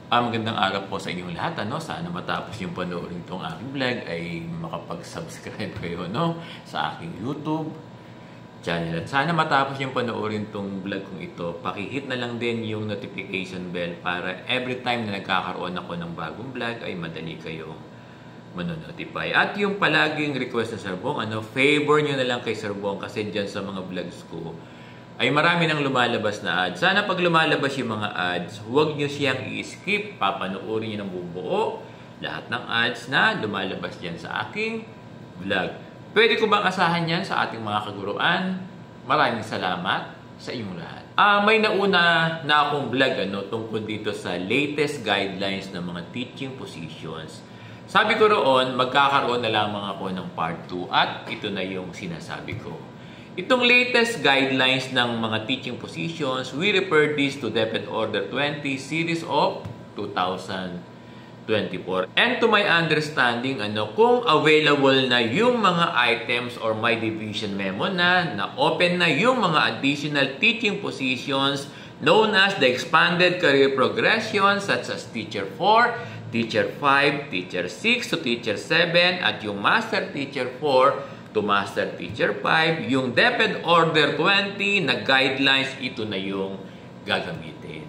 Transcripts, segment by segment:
Magandang araw po sa inyong lahat. Sana matapos yung panoorin itong aking vlog ay makapag-subscribe kayo sa aking YouTube channel. At sana matapos yung panoorin itong vlog kong ito, pakihit na lang din yung notification bell para every time na nagkakaroon ako ng bagong vlog ay madali kayong manonotify. At yung palaging request ng Sir Bong, favor nyo na lang kay Sir Bong kasi dyan sa mga vlogs ko ay marami nang lumalabas na ads. Sana pag lumalabas yung mga ads, huwag nyo siyang i-skip. Papanoorin nyo ng bubuo lahat ng ads na lumalabas dyan sa aking vlog. Pwede ko bang asahan yan sa ating mga kaguruan? Maraming salamat sa inyong lahat. May nauna na akong vlog tungkol dito sa latest guidelines ng mga teaching positions. Sabi ko roon, magkakaroon na lamang ako ng part 2 at ito na yung sinasabi ko. Itong latest guidelines ng mga teaching positions, we refer this to DepEd Order 20 Series of 2024. And to my understanding, kung available na yung mga items or my division memo na open na yung mga additional teaching positions known as the expanded career progression such as Teacher 4, Teacher 5, Teacher 6 to Teacher 7 at yung Master Teacher 4 to Master Teacher 5, yung DepEd Order 20 na guidelines, ito na yung gagamitin.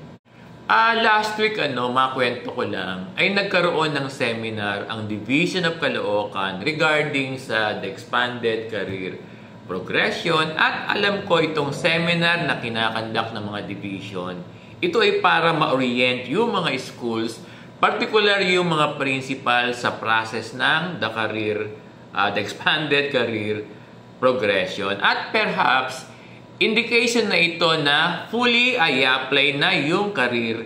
Last week, makwento ko lang, ay nagkaroon ng seminar ang Division of Caloocan regarding sa the expanded career progression at alam ko itong seminar na kinakandak ng mga division, ito ay para ma-orient yung mga schools, particular yung mga principal sa process ng the expanded career progression. At perhaps, indication na ito na fully ay apply na yung career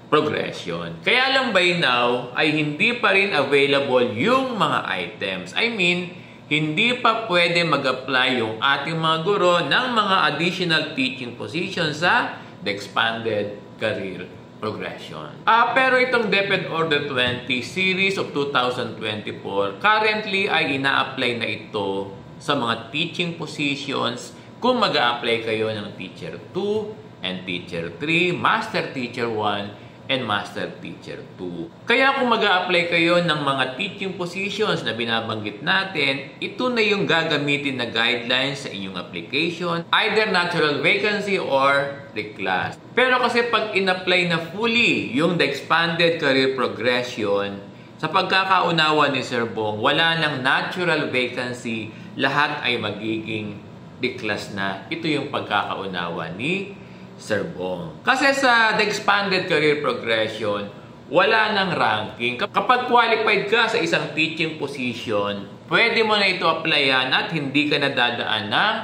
progression. Kaya lang by now, ay hindi pa rin available yung mga items. I mean, hindi pa pwede mag-apply yung ating mga guro ng mga additional teaching positions sa the expanded career progression. Pero itong DepEd Order 20 Series of 2024, currently ay ina-apply na ito sa mga teaching positions kung mag-a-apply kayo ng Teacher 2 and Teacher 3, Master Teacher 1, and Master Teacher 2. Kaya kung mag-a-apply kayo ng mga teaching positions na binabanggit natin, ito na yung gagamitin na guidelines sa inyong application, either natural vacancy or reclass. Pero kasi pag in-apply na fully yung the expanded career progression, sa pagkakaunawa ni Sir Bong, wala nang natural vacancy, lahat ay magiging declass na. Ito yung pagkakaunawa ni Sir Bong. Kasi sa the expanded career progression, wala nang ranking. Kapag qualified ka sa isang teaching position, pwede mo na ito applyan at hindi ka nadadaan ng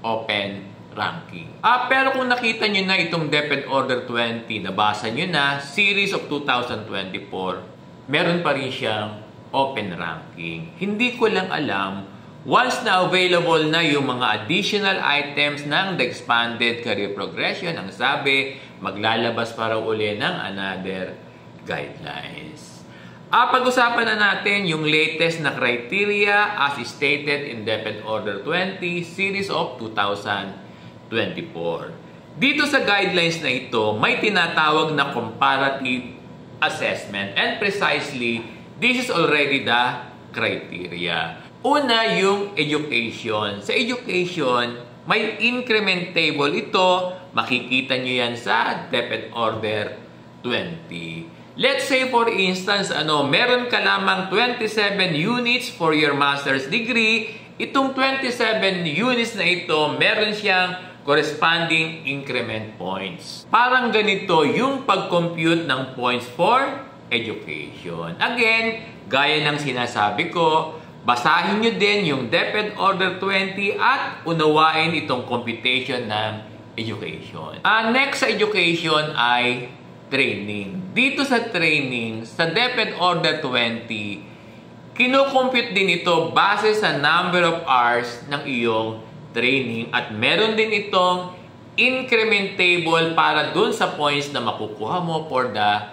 open ranking. Pero kung nakita nyo na itong DepEd Order 20, nabasa nyo na, Series of 2024, meron pa rin siyang open ranking. Hindi ko lang alam, once na available na yung mga additional items ng the expanded career progression, ang sabi, maglalabas para uli ng another guidelines. Pag-usapan na natin yung latest na criteria as stated in DepEd Order 20 Series of 2024. Dito sa guidelines na ito, may tinatawag na comparative assessment and precisely, this is already the criteria. Una, yung education. Sa education, may increment table ito. Makikita nyo yan sa DepEd Order 20. Let's say for instance, meron ka lamang 27 units for your master's degree. Itong 27 units na ito, meron siyang corresponding increment points. Parang ganito yung pag-compute ng points for education. Again, gaya ng sinasabi ko, basahin nyo din yung DepEd Order 20 at unawain itong computation ng education. Next sa education ay training. Dito sa training, sa DepEd Order 20, kinocompute din ito base sa number of hours ng iyong training at meron din itong increment table para dun sa points na makukuha mo for the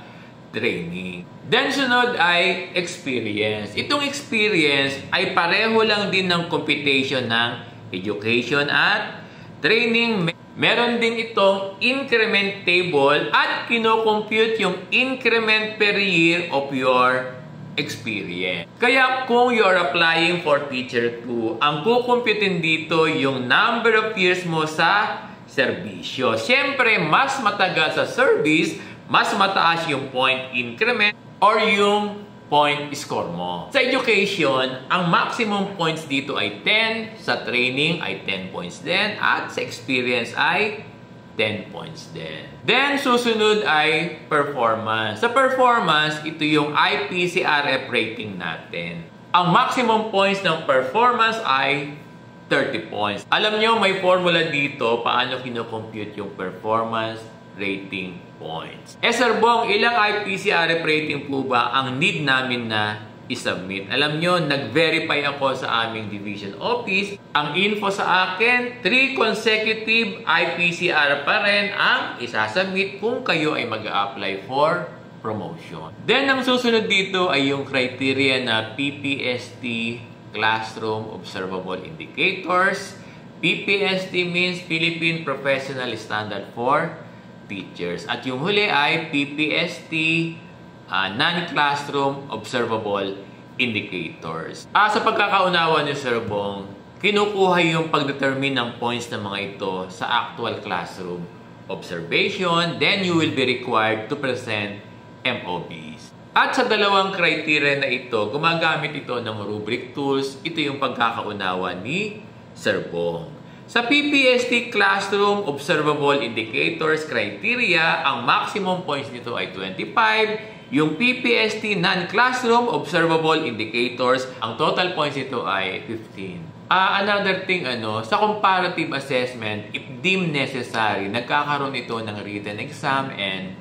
training. Then sunod ay experience. Itong experience ay pareho lang din ng computation ng education at training. Meron din itong increment table at kinocompute yung increment per year of your experience. Kaya kung you're applying for Teacher 2, ang kukumputin dito yung number of years mo sa serbisyo. Siyempre, mas matagal sa service, mas mataas yung point increment or yung point score mo. Sa education, ang maximum points dito ay 10, sa training ay 10 points din, at sa experience ay 10 points din. Then, susunod ay performance. Sa performance, ito yung IPCRF rating natin. Ang maximum points ng performance ay 30 points. Alam nyo, may formula dito paano kinocompute yung performance rating points. Sir Bong, ilang IPCRF rating po ba ang need namin na isubmit? Alam nyo, nag-verify ako sa aming division office. Ang info sa akin, 3 consecutive IPCR pa rin ang isasubmit kung kayo ay mag-a-apply for promotion. Then, ang susunod dito ay yung criteria na PPST Classroom Observable Indicators. PPST means Philippine Professional Standard for Teachers. At yung huli ay PPST Non-Classroom Observable Indicators. Sa pagkakaunawa ni Sir Bong, kinukuha yung pagdetermine ng points ng mga ito sa actual classroom observation. Then you will be required to present MOBs. At sa dalawang criteria na ito, gumagamit ito ng rubric tools. Ito yung pagkakaunawa ni Sir Bong. Sa PPST Classroom Observable Indicators criteria, ang maximum points nito ay 25. Yung PPST Non-Classroom Observable Indicators, ang total points nito ay 15. Another thing, sa comparative assessment, if deemed necessary, nagkakaroon ito ng written exam and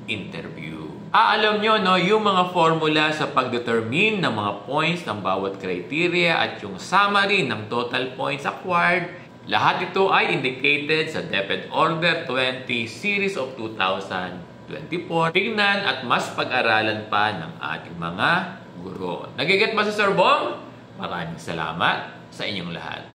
interview. Alam nyo, yung mga formula sa pagdetermine ng mga points ng bawat criteria at yung summary ng total points acquired, lahat ito ay indicated sa DepEd Order 20 Series of 2024. Tingnan at mas pag-aralan pa ng ating mga guro. Nagiget ba si Sir Bong? Maraming salamat sa inyong lahat.